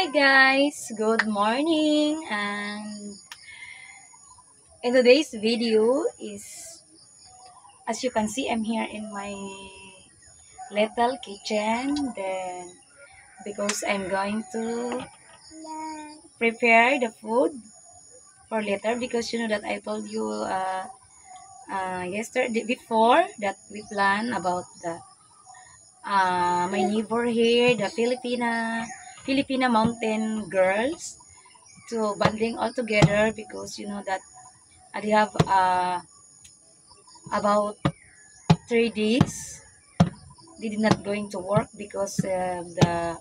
Hi guys, good morning, and in today's video is, as you can see, I'm here in my little kitchen. Then because I'm going to prepare the food for later, because you know that I told you yesterday before that we plan about the my neighbor here, the Filipina mountain girls, to bonding all together, because you know that they have about 3 days they did not going to work because their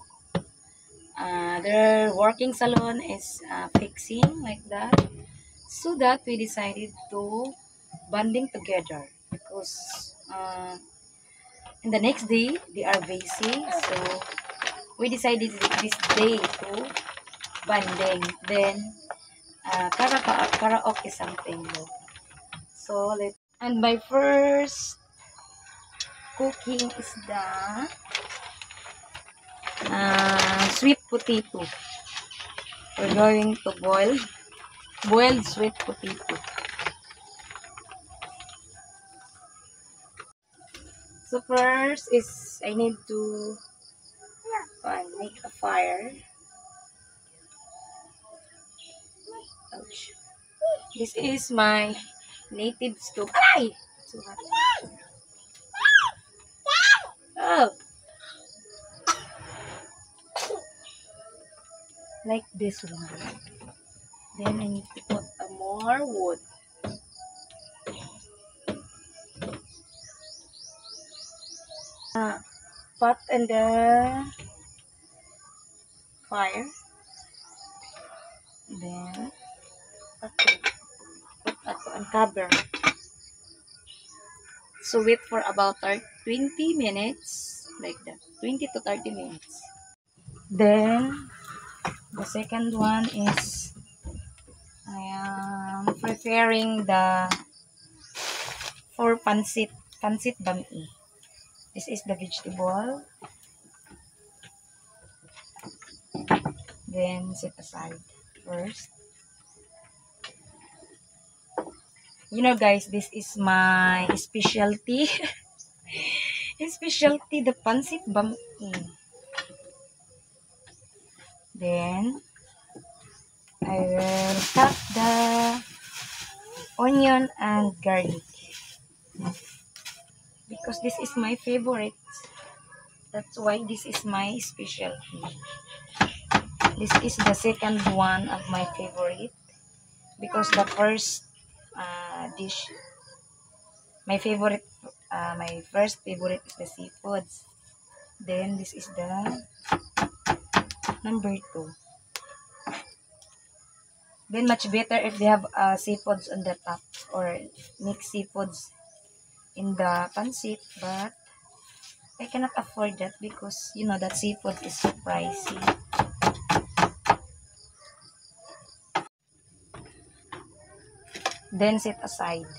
working salon is fixing like that. So that we decided to bonding together, because in the next day they are busy. So we decided this day to bonding. Then karaoke something. So and my first cooking is the sweet potato. We're going to boiled sweet potato. So first is I need to make a fire. Ouch. This is my native stove. Ay! So hot. Oh, like this one. Then I need to put more wood. Pot and the fire. Then okay, put and cover. So wait for about 20 minutes, like that, 20 to 30 minutes. Then the second one is I am preparing the for pancit bami. This is the vegetable. Then set aside first. You know guys, this is my specialty. Specialty, the pancit bami. Then I will cut the onion and garlic, because this is my favorite. That's why this is my specialty. This is the second one of my favorite, because the first dish, my first favorite is the seafoods. Then this is the number 2. Then much better if they have seafoods on the top, or mixed seafoods in the pancit, but I cannot afford that because you know that seafood is so pricey. Then set aside.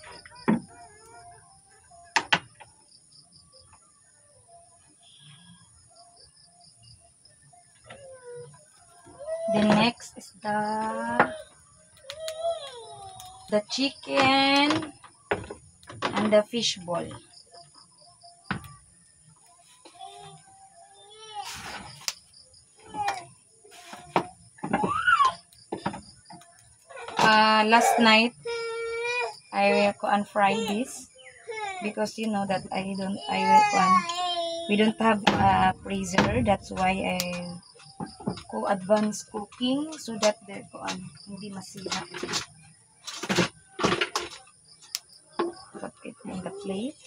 Then next is the chicken and the fish ball. Last night I will fry this, because you know that we don't have a freezer. That's why I go advance cooking, so that the hindi masira. Put it in the plate.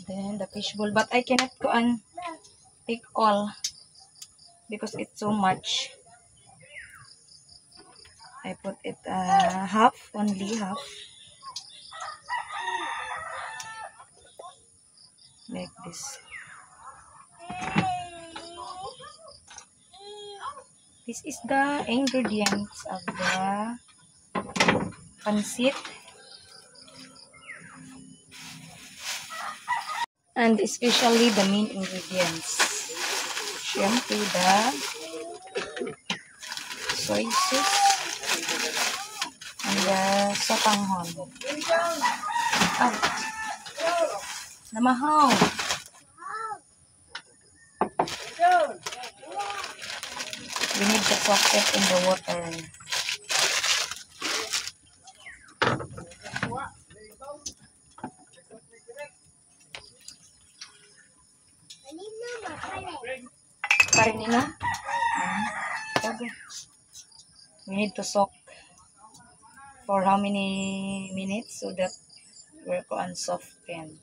Then the fishbowl, but I cannot take all because it's so much. I put it only half, like this. This is the ingredients of the pancit. And especially the main ingredients. Siyempre, the soy sauce and the sotanghon. Ah, namahaw. We need to soak it in the water. Karinina? Okay. We need to soak for how many minutes so that we're going soften.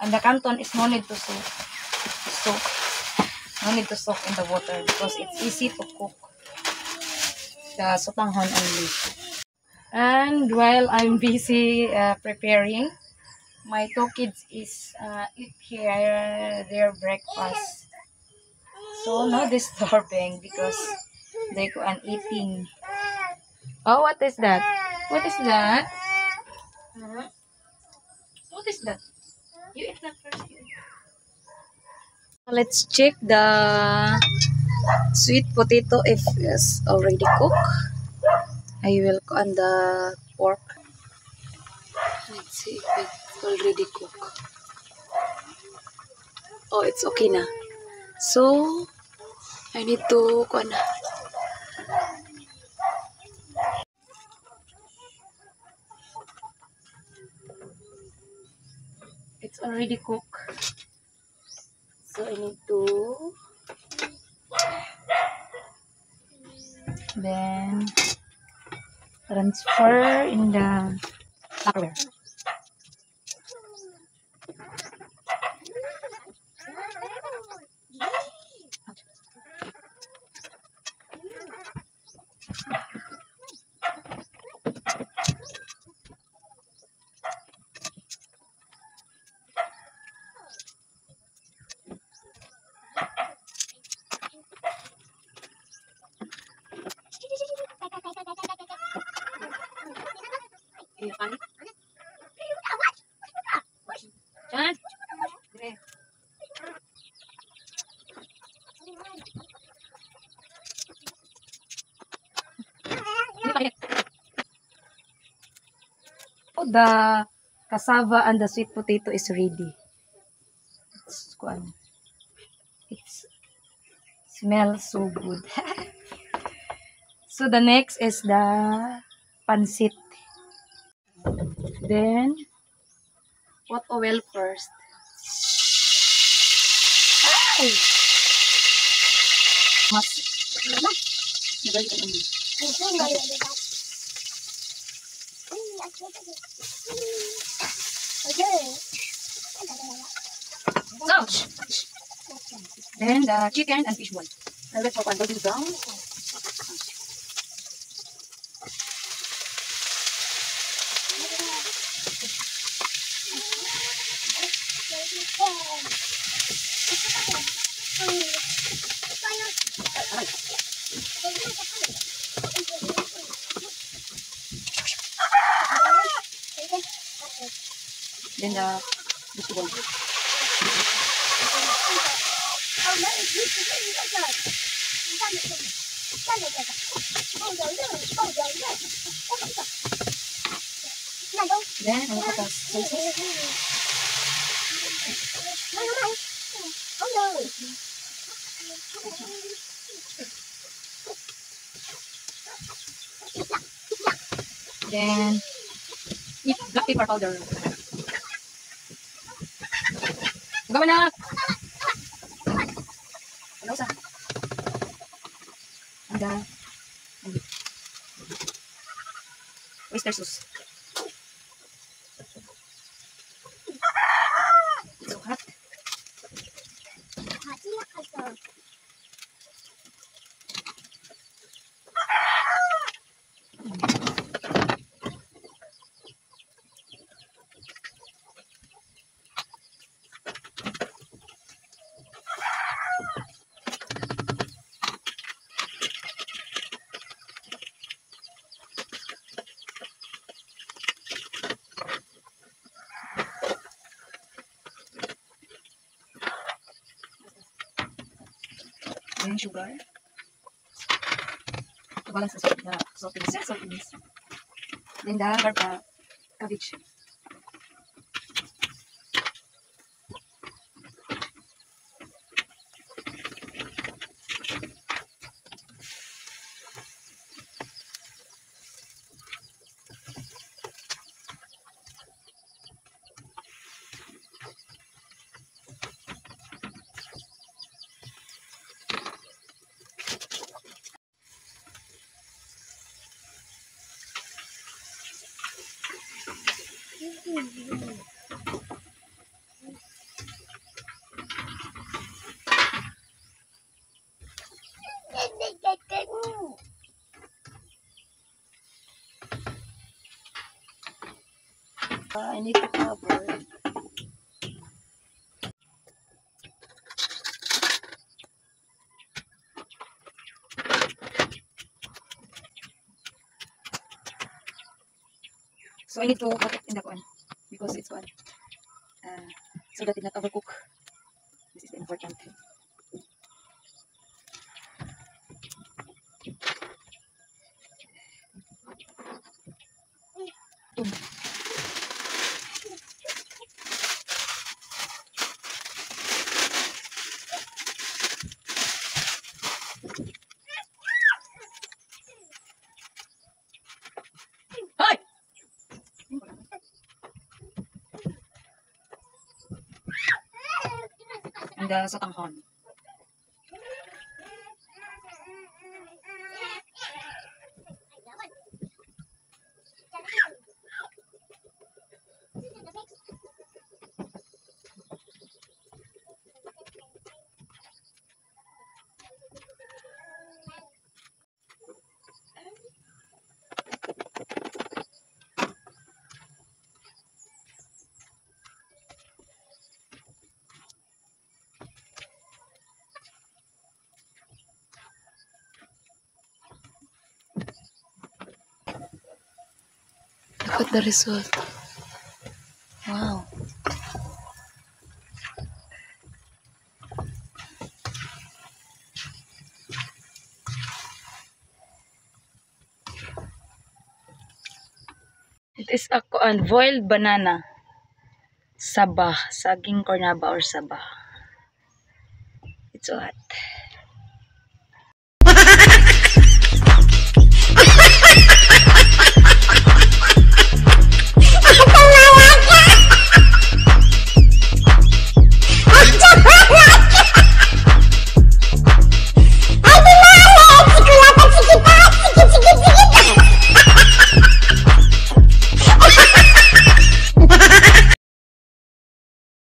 And the canton is no need to soak. No need to soak in the water because it's easy to cook the sotanghon only. And while I'm busy preparing, my two kids is eat here their breakfast. So no disturbing because they go on eating. Oh, what is that? What is that? Huh? What is that? You eat that first. Let's check the sweet potato if it's already cooked. I will on the pork. Let's see if it's already cooked. Oh, it's okay na. So, I need to cook na. It's already cooked. So, I need to then transfer in the Tupperware. The cassava and the sweet potato is ready. It smells so good. So the next is the pancit. Then put oil first. So, then the chicken and fish ball. I will put one golden brown. Then the fish ball. Then I will put the soy sauce. Then black pepper powder. Gawin na! Ano sa? And oyster sauce. It's so hot. Then sugar. To balance the saltiness. Then the cabbage. I need to cover. So I need to put it in the pan because it's one. So that it not overcook. This is important. Hi! And sa tanghon. Look at the result. Wow. It is a boiled banana. Sabah. Saging cornaba or sabah. It's so hot.